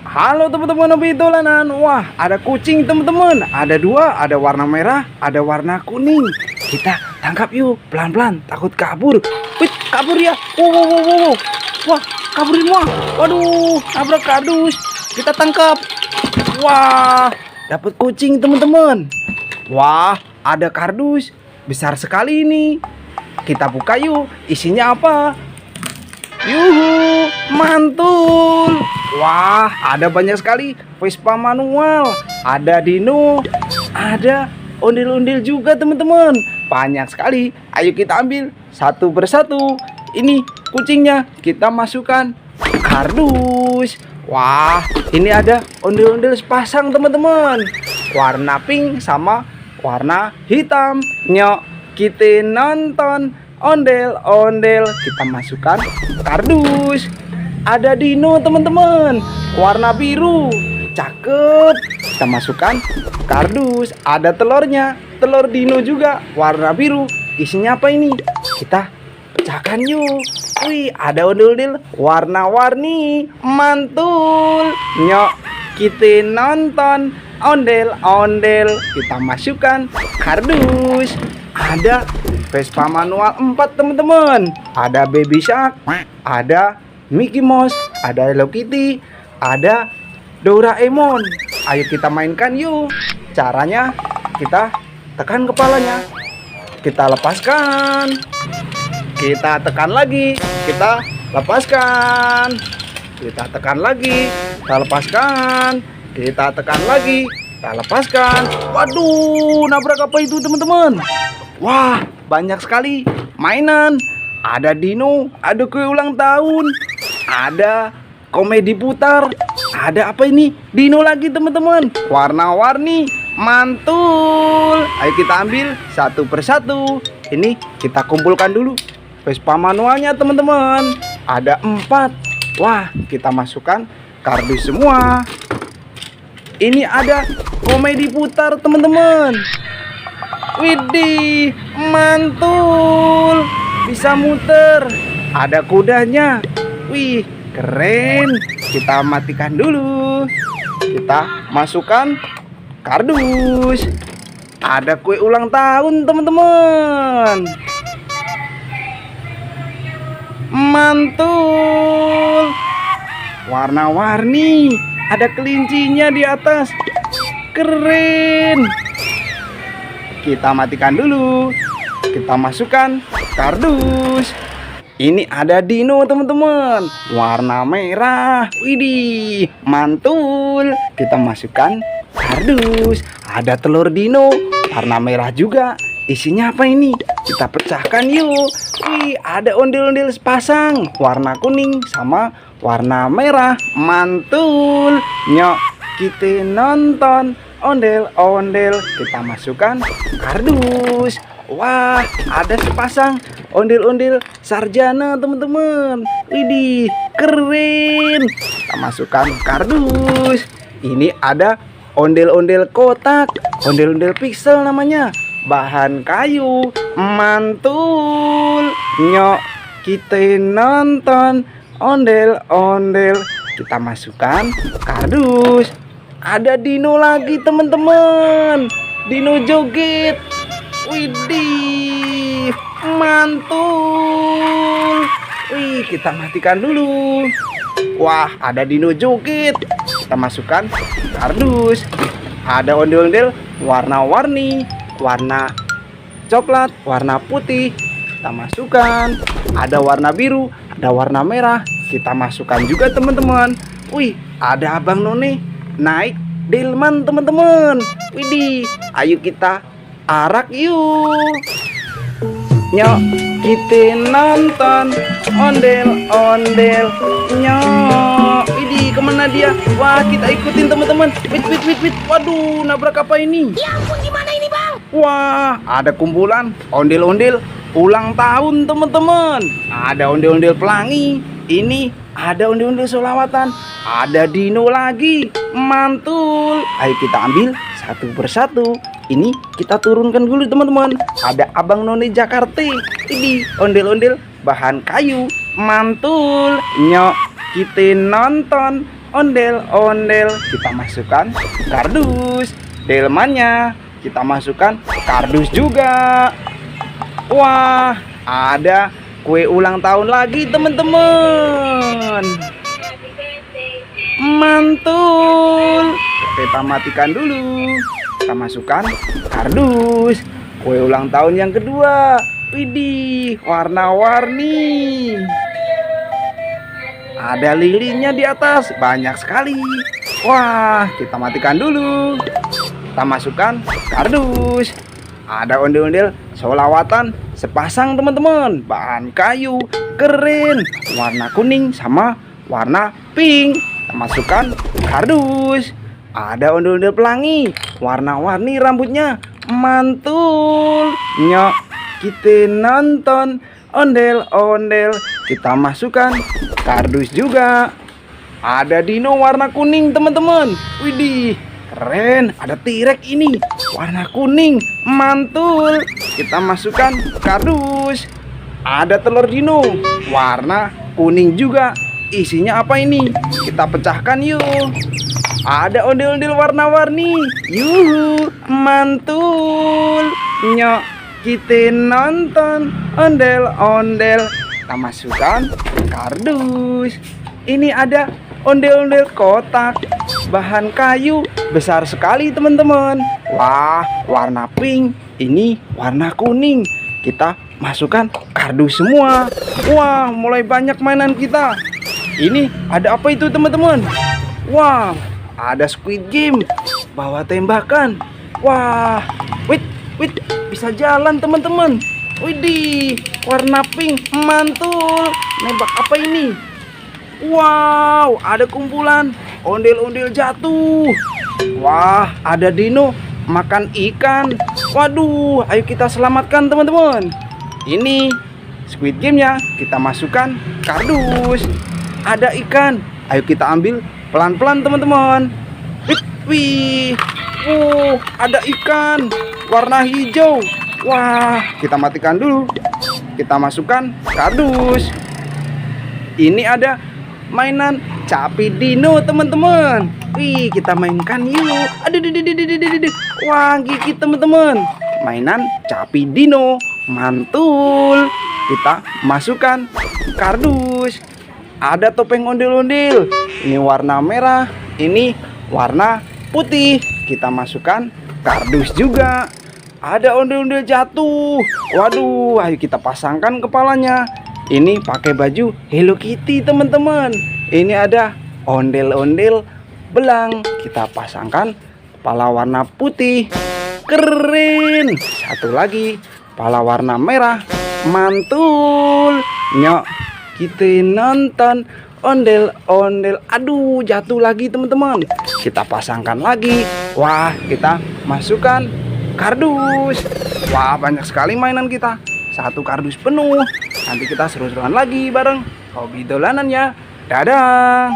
Halo teman-teman hobi dolanan. Wah, ada kucing teman-teman. Ada dua, ada warna merah, ada warna kuning. Kita tangkap yuk, pelan-pelan. Takut kabur. Wih, kabur ya. Wow. Wah, kaburin wah. Waduh, nabrak kardus. Kita tangkap. Wah, dapat kucing teman-teman. Wah, ada kardus. Besar sekali ini. Kita buka yuk. Isinya apa? Yuhu, mantul. Wah, ada banyak sekali Vespa manual. Ada dino, ada ondel-ondel juga teman-teman. Banyak sekali. Ayo kita ambil satu persatu. Ini kucingnya kita masukkan kardus. Wah, ini ada ondel-ondel sepasang teman-teman. Warna pink sama warna hitam. Nyok, kita nonton ondel-ondel, kita masukkan kardus. Ada dino teman-teman, warna biru, cakep. Kita masukkan kardus. Ada telurnya, telur dino juga, warna biru. Isinya apa ini? Kita pecahkan yuk. Wih, ada ondel-ondel warna-warni, mantul. Nyok, kita nonton ondel-ondel, kita masukkan kardus. Ada Vespa manual 4 teman-teman. Ada Baby Shark, ada Mickey Mouse, ada Hello Kitty, ada Doraemon. Ayo kita mainkan yuk. Caranya kita tekan kepalanya, kita lepaskan, kita tekan lagi, kita lepaskan, kita tekan lagi, kita lepaskan, kita tekan lagi, kita lepaskan. Waduh, nabrak apa itu teman-teman? Wah, banyak sekali mainan. Ada dino, ada kue ulang tahun, ada komedi putar, ada apa ini? Dino lagi teman-teman, warna-warni, mantul. Ayo kita ambil satu persatu. Ini kita kumpulkan dulu Vespa manualnya teman-teman. Ada 4. Wah, kita masukkan kardus semua. Ini ada komedi putar teman-teman. Widih, mantul. Bisa muter. Ada kudanya. Wih, keren. Kita matikan dulu. Kita masukkan kardus. Ada kue ulang tahun teman-teman. Mantul. Warna-warni. Ada kelincinya di atas. Keren. Kita matikan dulu. Kita masukkan kardus. Ini ada dino teman-teman, warna merah. Widih, mantul. Kita masukkan kardus. Ada telur dino warna merah juga. Isinya apa ini? Kita pecahkan yuk. Wih, ada ondel-ondel sepasang, warna kuning sama warna merah. Mantul. Nyok, kita nonton ondel-ondel, kita masukkan kardus. Wah, ada sepasang ondel-ondel sarjana teman-teman. Widih, keren. Kita masukkan kardus. Ini ada ondel-ondel kotak, ondel-ondel pixel namanya. Bahan kayu, mantul. Nyok, kita nonton ondel-ondel, kita masukkan kardus. Ada dino lagi teman-teman, dino joget. Widih, mantul. Wih, kita matikan dulu. Wah, ada dino joget. Kita masukkan kardus. Ada ondel-ondel warna-warni, warna coklat, warna putih. Kita masukkan. Ada warna biru, ada warna merah. Kita masukkan juga teman-teman. Wih, ada Abang None naik delman teman-teman. Widih, ayo kita arak yuk. Nyok, kita nonton ondel-ondel. Nyok, widih, kemana dia? Wah, kita ikutin teman-teman. Wait. Waduh, nabrak apa ini? Ya ampun, gimana ini bang? Wah, ada kumpulan ondel-ondel ulang tahun teman-teman. Ada ondel-ondel pelangi. Ini ada ondel-ondel solawatan. Ada dino lagi, mantul. Ayo kita ambil satu persatu. Ini kita turunkan dulu teman-teman. Ada Abang None Jakarta. Ini ondel-ondel bahan kayu, mantul. Nyok, kita nonton ondel-ondel, kita masukkan kardus. Delmannya kita masukkan kardus juga. Wah, ada kue ulang tahun lagi teman-teman. Mantul. Kita matikan dulu. Kita masukkan kardus. Kue ulang tahun yang kedua. Widih, warna-warni. Ada lilinnya di atas, banyak sekali. Wah, kita matikan dulu. Kita masukkan kardus. Ada ondel-ondel solawatan sepasang teman-teman. Bahan kayu, keren. Warna kuning sama warna pink. Kita masukkan kardus. Ada ondel-ondel pelangi. Warna-warni rambutnya. Mantul. Nyok, kita nonton ondel-ondel. Kita masukkan kardus juga. Ada dino warna kuning teman-teman. Widih, keren. Ada T-Rex ini warna kuning. Mantul. Kita masukkan kardus. Ada telur dino warna kuning juga. Isinya apa ini? Kita pecahkan yuk. Ada ondel-ondel warna-warni. Yuhu, mantul. Nyok, kita nonton ondel-ondel. Kita masukkan kardus. Ini ada ondel-ondel kotak bahan kayu besar sekali teman-teman. Wah, warna pink. Ini warna kuning. Kita masukkan kardus semua. Wah, mulai banyak mainan kita. Ini ada apa itu teman-teman? Wah, ada Squid Game. Bawa tembakan. Wah, wait, bisa jalan teman-teman. Widih, warna pink, mantul. Nembak apa ini? Wow, ada kumpulan ondel-ondel jatuh. Wah, ada dino makan ikan. Waduh, ayo kita selamatkan teman-teman. Ini Squid Game-nya, kita masukkan kardus. Ada ikan, ayo kita ambil pelan-pelan teman-teman. Wih, ada ikan warna hijau. Wah, kita matikan dulu. Kita masukkan kardus. Ini ada mainan Capi Dino teman-teman. Wih, kita mainkan yuk. Aduh. Wah, gigit teman-teman. Mainan Capi Dino. Mantul. Kita masukkan kardus. Ada topeng ondel-ondel. Ini warna merah. Ini warna putih. Kita masukkan kardus juga. Ada ondel-ondel jatuh. Waduh, ayo kita pasangkan kepalanya. Ini pakai baju Hello Kitty teman-teman. Ini ada ondel-ondel belang. Kita pasangkan kepala warna putih. Keren. Satu lagi, kepala warna merah. Mantul. Nyok, kita nonton ondel-ondel. Aduh, jatuh lagi teman-teman. Kita pasangkan lagi. Wah, kita masukkan kardus. Wah, banyak sekali mainan kita. Satu kardus penuh. Nanti kita seru-seruan lagi bareng hobi dolanan ya. Dadah.